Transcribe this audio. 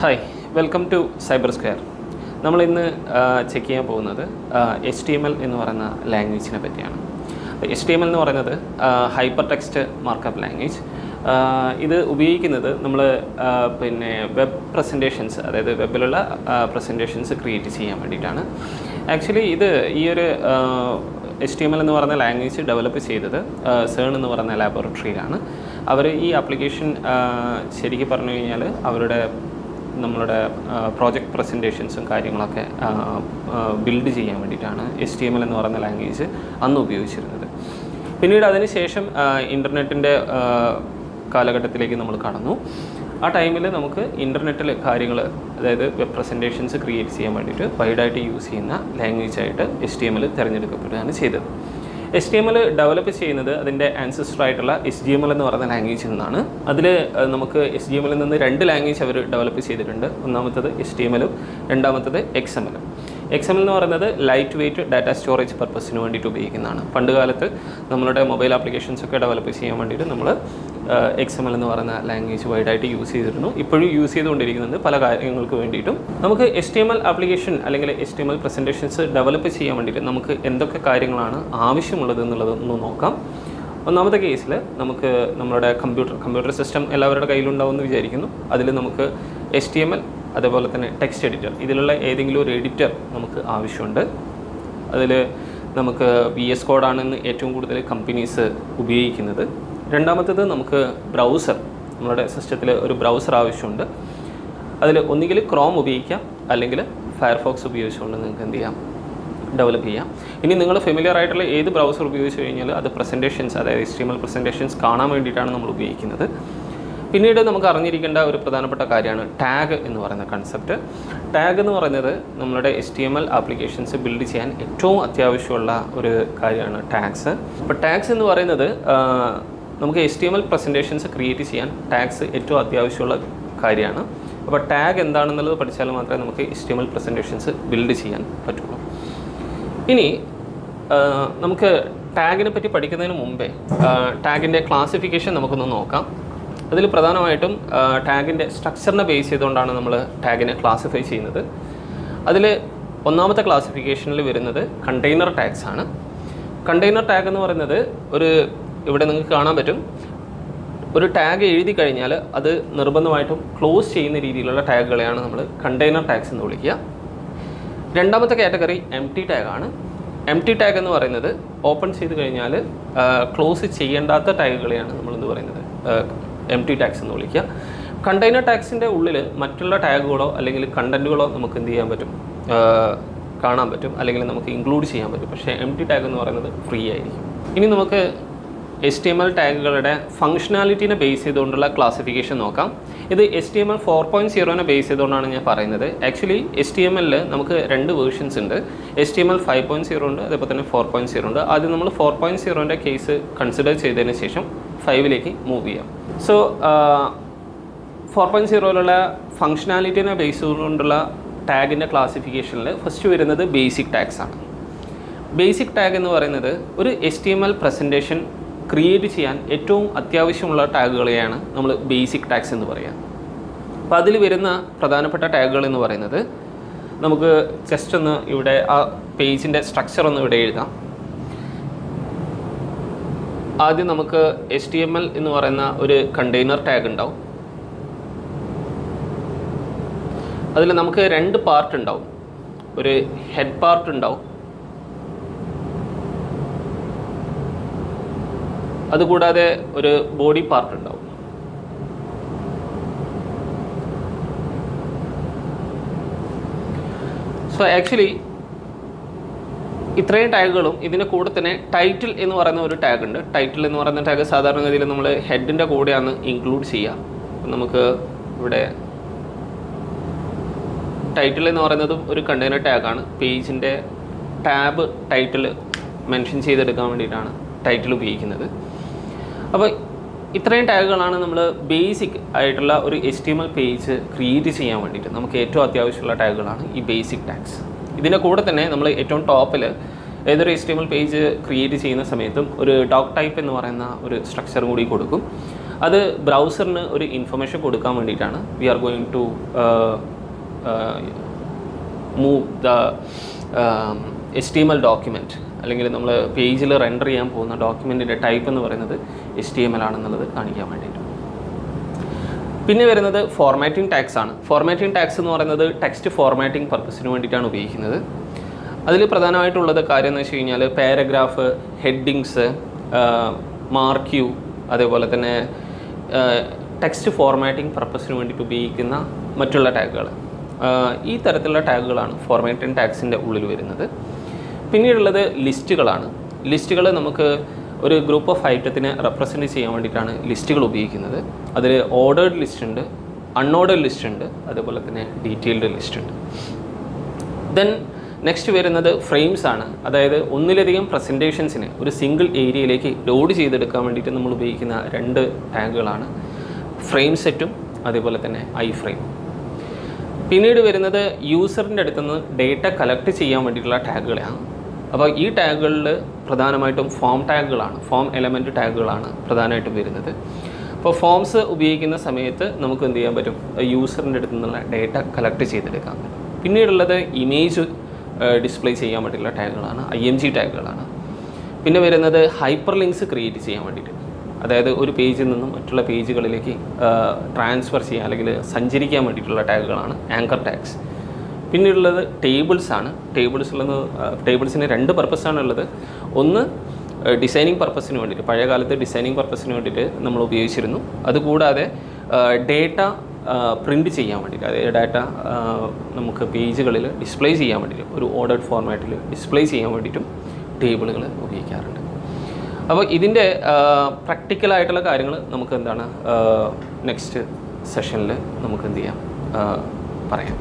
Hi, welcome to cyber square. നമ്മളിന്ന് check ചെയ്യാൻ പോകുന്നത് HTML എന്ന് പറയുന്ന ലാംഗ്വേജിനെ പറ്റിയാണ്. HTML എന്ന് പറയുന്നത് ഹൈപ്പർ ടെക്സ്റ്റ് മാർക്കപ്പ് ലാംഗ്വേജ്. ഇത് ഉപയോഗിക്കുന്നത് നമ്മൾ വെബ് പ്രസൻറ്റേഷൻസ്, അതായത് വെബിലുള്ള പ്രസൻറ്റേഷൻസ് ക്രിയേറ്റ് ചെയ്യാൻ വേണ്ടിയിട്ടാണ്. ആക്ച്വലി ഇത് ഈ ഒരു HTML എന്ന് പറയുന്ന ലാംഗ്വേജ് ഡെവലപ്പ് ചെയ്തത് CERN എന്ന് പറയുന്ന ലാബോറട്ടറിയിലാണ്. അവർ ഈ ആപ്ലിക്കേഷൻ ശരിക്കും പറഞ്ഞു കഴിഞ്ഞാൽ നമ്മളുടെ പ്രോജക്റ്റ് പ്രസൻറ്റേഷൻസും കാര്യങ്ങളൊക്കെ ബിൽഡ് ചെയ്യാൻ വേണ്ടിയിട്ടാണ് HTML എന്ന് പറയുന്ന ലാംഗ്വേജ് അന്ന് ഉപയോഗിച്ചിരുന്നത്. പിന്നീട് അതിന് ശേഷം ഇൻ്റർനെറ്റിൻ്റെ കാലഘട്ടത്തിലേക്ക് നമ്മൾ കടന്നു. ആ ടൈമിൽ നമുക്ക് ഇൻ്റർനെറ്റിൽ കാര്യങ്ങൾ, അതായത് വെബ് പ്രസൻറ്റേഷൻസ് ക്രിയേറ്റ് ചെയ്യാൻ വേണ്ടിയിട്ട് വൈഡായിട്ട് യൂസ് ചെയ്യുന്ന ലാംഗ്വേജായിട്ട് HTML തിരഞ്ഞെടുക്കപ്പെടുകയാണ് ചെയ്തത്. HTML ഡെവലപ്പ് ചെയ്യുന്നത് അതിൻ്റെ ആൻസിസ്റ്ററായിട്ടുള്ള HTML എന്ന് പറയുന്ന ലാംഗ്വേജിൽ നിന്നാണ്. അതിൽ നമുക്ക് HTML നിന്ന് രണ്ട് ലാംഗ്വേജ് അവർ ഡെവലപ്പ് ചെയ്തിട്ടുണ്ട്. ഒന്നാമത്തത് HTML, രണ്ടാമത്തത് XML. XML എന്ന് പറയുന്നത് ലൈറ്റ് വെയ്റ്റ് ഡാറ്റ സ്റ്റോറേജ് പർപ്പസിന് വേണ്ടിയിട്ട് ഉപയോഗിക്കുന്നതാണ്. പണ്ട് കാലത്ത് നമ്മളുടെ മൊബൈൽ ആപ്ലിക്കേഷൻസൊക്കെ ഡെവലപ്പ് ചെയ്യാൻ വേണ്ടിയിട്ട് നമ്മൾ XML എന്ന് പറയുന്ന ലാംഗ്വേജ് വൈഡായിട്ട് യൂസ് ചെയ്തിരുന്നു. ഇപ്പോഴും യൂസ് ചെയ്തുകൊണ്ടിരിക്കുന്നുണ്ട് പല കാര്യങ്ങൾക്ക് വേണ്ടിയിട്ടും. നമുക്ക് HTML ആപ്ലിക്കേഷൻ അല്ലെങ്കിൽ HTML പ്രസൻറ്റേഷൻസ് ഡെവലപ്പ് ചെയ്യാൻ വേണ്ടിയിട്ട് നമുക്ക് എന്തൊക്കെ കാര്യങ്ങളാണ് ആവശ്യമുള്ളത് എന്നുള്ളതൊന്ന് നോക്കാം. ഒന്നാമത്തെ കേസിൽ നമുക്ക് നമ്മുടെ കമ്പ്യൂട്ടർ സിസ്റ്റം എല്ലാവരുടെ കയ്യിലുണ്ടാവുമെന്ന് വിചാരിക്കുന്നു. അതിൽ നമുക്ക് HTML, അതേപോലെ തന്നെ ടെക്സ്റ്റ് എഡിറ്റർ, ഇതിലുള്ള ഏതെങ്കിലും ഒരു എഡിറ്റർ നമുക്ക് ആവശ്യമുണ്ട്. അതിൽ നമുക്ക് VS കോഡാണെന്ന് ഏറ്റവും കൂടുതൽ കമ്പനീസ് ഉപയോഗിക്കുന്നത്. രണ്ടാമത്തേത് നമുക്ക് ബ്രൗസർ, നമ്മുടെ സിസ്റ്റത്തിൽ ഒരു ബ്രൗസർ ആവശ്യമുണ്ട്. അതിൽ ഒന്നുകിൽ ക്രോം ഉപയോഗിക്കാം, അല്ലെങ്കിൽ ഫയർഫോക്സ് ഉപയോഗിച്ചുകൊണ്ട് നിങ്ങൾക്ക് എന്ത് ചെയ്യാം, ഡെവലപ്പ് ചെയ്യാം. ഇനി നിങ്ങൾ ഫെമിലിയർ ആയിട്ടുള്ള ഏത് ബ്രൗസർ ഉപയോഗിച്ച് കഴിഞ്ഞാൽ അത് പ്രസൻറ്റേഷൻസ്, അതായത് HTML പ്രസൻറ്റേഷൻസ് കാണാൻ വേണ്ടിയിട്ടാണ് നമ്മൾ ഉപയോഗിക്കുന്നത്. പിന്നീട് നമുക്ക് അറിഞ്ഞിരിക്കേണ്ട ഒരു പ്രധാനപ്പെട്ട കാര്യമാണ് ടാഗ് എന്ന് പറയുന്ന കൺസെപ്റ്റ്. ടാഗ് എന്ന് പറയുന്നത് നമ്മുടെ HTML ആപ്ലിക്കേഷൻസ് ബിൽഡ് ചെയ്യാൻ ഏറ്റവും അത്യാവശ്യമുള്ള ഒരു കാര്യമാണ് ടാഗ്സ്. അപ്പോൾ ടാഗ്സ് എന്ന് പറയുന്നത് നമുക്ക് HTML പ്രസൻറ്റേഷൻസ് ക്രിയേറ്റ് ചെയ്യാൻ ടാഗ്സ് ഏറ്റവും അത്യാവശ്യമുള്ള കാര്യമാണ്. അപ്പോൾ ടാഗ് എന്താണെന്നുള്ളത് പഠിച്ചാൽ മാത്രമേ നമുക്ക് HTML പ്രസൻറ്റേഷൻസ് ബിൽഡ് ചെയ്യാൻ പറ്റുള്ളൂ. ഇനി നമുക്ക് ടാഗിനെ പറ്റി പഠിക്കുന്നതിന് മുമ്പേ ടാഗിൻ്റെ ക്ലാസിഫിക്കേഷൻ നമുക്കൊന്ന് നോക്കാം. അതിൽ പ്രധാനമായിട്ടും ടാഗിൻ്റെ സ്ട്രക്ചറിനെ ബേസ് ചെയ്തുകൊണ്ടാണ് നമ്മൾ ടാഗിനെ ക്ലാസിഫൈ ചെയ്യുന്നത്. അതിൽ ഒന്നാമത്തെ ക്ലാസിഫിക്കേഷനിൽ വരുന്നത് കണ്ടെയ്നർ ടാഗ്സ് ആണ്. കണ്ടെയ്നർ ടാഗ് എന്ന് പറയുന്നത് ഇവിടെ നിങ്ങൾക്ക് കാണാൻ പറ്റും, ഒരു ടാഗ് എഴുതി കഴിഞ്ഞാൽ അത് നിർബന്ധമായിട്ടും ക്ലോസ് ചെയ്യുന്ന രീതിയിലുള്ള ടാഗുകളെയാണ് നമ്മൾ കണ്ടെയ്നർ ടാഗ്സ് എന്ന് വിളിക്കുക. രണ്ടാമത്തെ കാറ്റഗറി എംപ്റ്റി ടാഗാണ്. എംപ്റ്റി ടാഗ് എന്ന് പറയുന്നത് ഓപ്പൺ ചെയ്ത് കഴിഞ്ഞാൽ ക്ലോസ് ചെയ്യേണ്ടാത്ത ടാഗുകളെയാണ് നമ്മളെന്ന് പറയുന്നത് എംപ്റ്റി ടാഗ്സ് എന്ന് വിളിക്കുക. കണ്ടെയ്നർ ടാഗ്സിൻ്റെ ഉള്ളിൽ മറ്റുള്ള ടാഗുകളോ അല്ലെങ്കിൽ കണ്ടൻറ്റുകളോ നമുക്ക് എന്ത് ചെയ്യാൻ പറ്റും, കാണാൻ പറ്റും, അല്ലെങ്കിൽ നമുക്ക് ഇൻക്ലൂഡ് ചെയ്യാൻ പറ്റും. പക്ഷേ എംപ്റ്റി ടാഗ് എന്ന് പറയുന്നത് ഫ്രീ ആയിരിക്കും. ഇനി നമുക്ക് HTML ടാഗുകളുടെ ഫങ്ഷനാലിറ്റീനെ ബേസ് ചെയ്തുകൊണ്ടുള്ള ക്ലാസിഫിക്കേഷൻ നോക്കാം. ഇത് HTML 4.0നെ ബേസ് ചെയ്തുകൊണ്ടാണ് ഞാൻ പറയുന്നത്. ആക്ച്വലി HTML നമുക്ക് രണ്ട് വേർഷൻസ് ഉണ്ട്. HTML 5.0 ഉണ്ട്, അതേപോലെ തന്നെ 4.0 ഉണ്ട്. ആദ്യം നമ്മൾ 4.0ൻ്റെ കേസ് കൺസിഡർ ചെയ്തതിന് ശേഷം 5ലേക്ക് മൂവ് ചെയ്യാം. സോ 4.0യിലുള്ള ഫങ്ഷനാലിറ്റീനെ ബേസ് ചെയ്തുകൊണ്ടുള്ള ടാഗിൻ്റെ ക്ലാസിഫിക്കേഷനിൽ ഫസ്റ്റ് വരുന്നത് ബേസിക് ടാഗ്സ് ആണ്. ബേസിക് ടാഗ് എന്ന് പറയുന്നത് ഒരു HTML പ്രസൻറ്റേഷൻ ക്രിയേറ്റ് ചെയ്യാൻ ഏറ്റവും അത്യാവശ്യമുള്ള ടാഗുകളെയാണ് നമ്മൾ ബേസിക് ടാഗ്സ് എന്ന് പറയുക. അപ്പോൾ അതിൽ വരുന്ന പ്രധാനപ്പെട്ട ടാഗുകൾ എന്ന് പറയുന്നത്, നമുക്ക് ജസ്റ്റ് ഒന്ന് ഇവിടെ ആ പേജിൻ്റെ സ്ട്രക്ചർ ഒന്ന് ഇവിടെ എഴുതാം. ആദ്യം നമുക്ക് HTML എന്ന് പറയുന്ന ഒരു കണ്ടെയ്നർ ടാഗ് ഉണ്ടാവും. അതിൽ നമുക്ക് രണ്ട് പാർട്ട് ഉണ്ടാവും. ഒരു ഹെഡ് പാർട്ട് ഉണ്ടാവും, അതുകൂടാതെ ഒരു ബോഡി പാർട്ട് ഉണ്ടാവും. സോ ആക്ച്വലി ഇത്രയും ടാഗുകളും ഇതിൻ്റെ കൂടെ തന്നെ ടൈറ്റിൽ എന്ന് പറയുന്ന ഒരു ടാഗ് ഉണ്ട്. ടൈറ്റിൽ എന്ന് പറയുന്ന ടാഗ് സാധാരണഗതിയിൽ നമ്മൾ ഹെഡിൻ്റെ കൂടെയാണ് ഇൻക്ലൂഡ് ചെയ്യുക. നമുക്ക് ഇവിടെ ടൈറ്റിൽ എന്ന് പറയുന്നതും ഒരു കണ്ടെയ്നർ ടാഗാണ്. പേജിൻ്റെ ടാബ് ടൈറ്റിൽ മെൻഷൻ ചെയ്തെടുക്കാൻ വേണ്ടിയിട്ടാണ് ടൈറ്റിൽ ഉപയോഗിക്കുന്നത്. അപ്പോൾ ഇത്രയും ടാഗുകളാണ് നമ്മൾ ബേസിക് ആയിട്ടുള്ള ഒരു HTML പേജ് ക്രിയേറ്റ് ചെയ്യാൻ വേണ്ടിയിട്ട് നമുക്ക് ഏറ്റവും അത്യാവശ്യമുള്ള ടാഗുകളാണ് ഈ ബേസിക് ടാഗ്സ്. ഇതിൻ്റെ കൂടെ തന്നെ നമ്മൾ ഏറ്റവും ടോപ്പിൽ ഏതൊരു HTML പേജ് ക്രിയേറ്റ് ചെയ്യുന്ന സമയത്തും ഒരു ഡോക് ടൈപ്പ് എന്ന് പറയുന്ന ഒരു സ്ട്രക്ചർ കൂടി കൊടുക്കും. അത് ബ്രൗസറിന് ഒരു ഇൻഫർമേഷൻ കൊടുക്കാൻ വേണ്ടിയിട്ടാണ് we are going to move the HTML document, അല്ലെങ്കിൽ നമ്മൾ പേജിൽ റെൻഡർ ചെയ്യാൻ പോകുന്ന ഡോക്യുമെൻറ്റിൻ്റെ ടൈപ്പ് എന്ന് പറയുന്നത് HTML ആണെന്നുള്ളത് കാണിക്കാൻ വേണ്ടിയിട്ട്. പിന്നെ വരുന്നത് ഫോർമാറ്റിംഗ് ടാഗ്സ് ആണ്. ഫോർമാറ്റിംഗ് ടാഗ്സ് എന്ന് പറയുന്നത് ടെക്സ്റ്റ് ഫോർമാറ്റിംഗ് പർപ്പസിന് വേണ്ടിയിട്ടാണ് ഉപയോഗിക്കുന്നത്. അതിൽ പ്രധാനമായിട്ടുള്ളത് കാര്യം എന്ന് വെച്ച് കഴിഞ്ഞാൽ പാരഗ്രാഫ്, ഹെഡിങ്സ്, മാർക്ക് യു, അതേപോലെ തന്നെ ടെക്സ്റ്റ് ഫോർമാറ്റിംഗ് പർപ്പസിന് വേണ്ടിയിട്ട് ഉപയോഗിക്കുന്ന മറ്റുള്ള ടാഗുകൾ. ഈ തരത്തിലുള്ള ടാഗുകളാണ് ഫോർമാറ്റിംഗ് ടാഗ്സിൻ്റെ ഉള്ളിൽ വരുന്നത്. പിന്നീടുള്ളത് ലിസ്റ്റുകളാണ്. ലിസ്റ്റുകൾ നമുക്ക് ഒരു ഗ്രൂപ്പ് ഓഫ് ഐറ്റത്തിനെ റെപ്രസെൻറ്റ് ചെയ്യാൻ വേണ്ടിയിട്ടാണ് ലിസ്റ്റുകൾ ഉപയോഗിക്കുന്നത്. അതിൽ ഓർഡേർഡ് ലിസ്റ്റ് ഉണ്ട്, അൺഓർഡേർഡ് ലിസ്റ്റ് ഉണ്ട്, അതുപോലെ തന്നെ ഡീറ്റെയിൽഡ് ലിസ്റ്റ് ഉണ്ട്. ദെൻ നെക്സ്റ്റ് വരുന്നത് ഫ്രെയിംസ് ആണ്. അതായത് ഒന്നിലധികം പ്രസൻറ്റേഷൻസിനെ ഒരു സിംഗിൾ ഏരിയയിലേക്ക് ലോഡ് ചെയ്തെടുക്കാൻ വേണ്ടിയിട്ട് നമ്മൾ ഉപയോഗിക്കുന്ന 2 ടാഗുകളാണ് ഫ്രെയിം സെറ്റും അതേപോലെ തന്നെ ഐ ഫ്രെയിം. പിന്നീട് വരുന്നത് യൂസറിൻ്റെ അടുത്തുനിന്ന് ഡേറ്റ കളക്ട് ചെയ്യാൻ വേണ്ടിയിട്ടുള്ള ടാഗുകളാണ്. അപ്പോൾ ഈ ടാഗുകളിൽ പ്രധാനമായിട്ടും ഫോം ടാഗുകളാണ്, ഫോം എലമെൻറ്റ് ടാഗുകളാണ് പ്രധാനമായിട്ടും വരുന്നത്. അപ്പോൾ ഫോംസ് ഉപയോഗിക്കുന്ന സമയത്ത് നമുക്ക് എന്ത് ചെയ്യാൻ പറ്റും, യൂസറിൻ്റെ അടുത്തു നിന്നുള്ള ഡേറ്റ കളക്ട് ചെയ്തെടുക്കാൻ പറ്റും. പിന്നീടുള്ളത് ഇമേജ് ഡിസ്പ്ലേ ചെയ്യാൻ വേണ്ടിയിട്ടുള്ള ടാഗുകളാണ്, IMG ടാഗുകളാണ്. പിന്നെ വരുന്നത് ഹൈപ്പർ ലിങ്ക്സ് ക്രിയേറ്റ് ചെയ്യാൻ വേണ്ടിയിട്ട്, അതായത് ഒരു പേജിൽ നിന്നും മറ്റുള്ള പേജുകളിലേക്ക് ട്രാൻസ്ഫർ ചെയ്യാൻ അല്ലെങ്കിൽ സഞ്ചരിക്കാൻ വേണ്ടിയിട്ടുള്ള ടാഗുകളാണ് ആങ്കർ ടാഗ്സ്. പിന്നെയുള്ളത് ടേബിൾസ് ആണ്. ടേബിൾസിന് 2 പർപ്പസാണ് ഉള്ളത്. ഒന്ന് ഡിസൈനിങ് പർപ്പസിന് വേണ്ടിയിട്ട്, പഴയ കാലത്ത് ഡിസൈനിങ് പർപ്പസിന് വേണ്ടിയിട്ട് നമ്മൾ ഉപയോഗിച്ചിരുന്നു. അതുകൂടാതെ ഡേറ്റ പ്രിൻറ്റ് ചെയ്യാൻ വേണ്ടിയിട്ട്, അതായത് ഡാറ്റ നമുക്ക് പേജുകളിൽ ഡിസ്പ്ലേ ചെയ്യാൻ വേണ്ടിയിട്ട് ഒരു ഓർഡേർഡ് ഫോർമാറ്റിൽ ഡിസ്പ്ലേ ചെയ്യാൻ വേണ്ടിയിട്ടും ടേബിളുകൾ ഉപയോഗിക്കാറുണ്ട്. അപ്പോൾ ഇതിൻ്റെ പ്രാക്ടിക്കലായിട്ടുള്ള കാര്യങ്ങൾ നമുക്ക് എന്താണ് നെക്സ്റ്റ് സെഷനിൽ നമുക്ക് എന്ത് ചെയ്യാം പറയാം.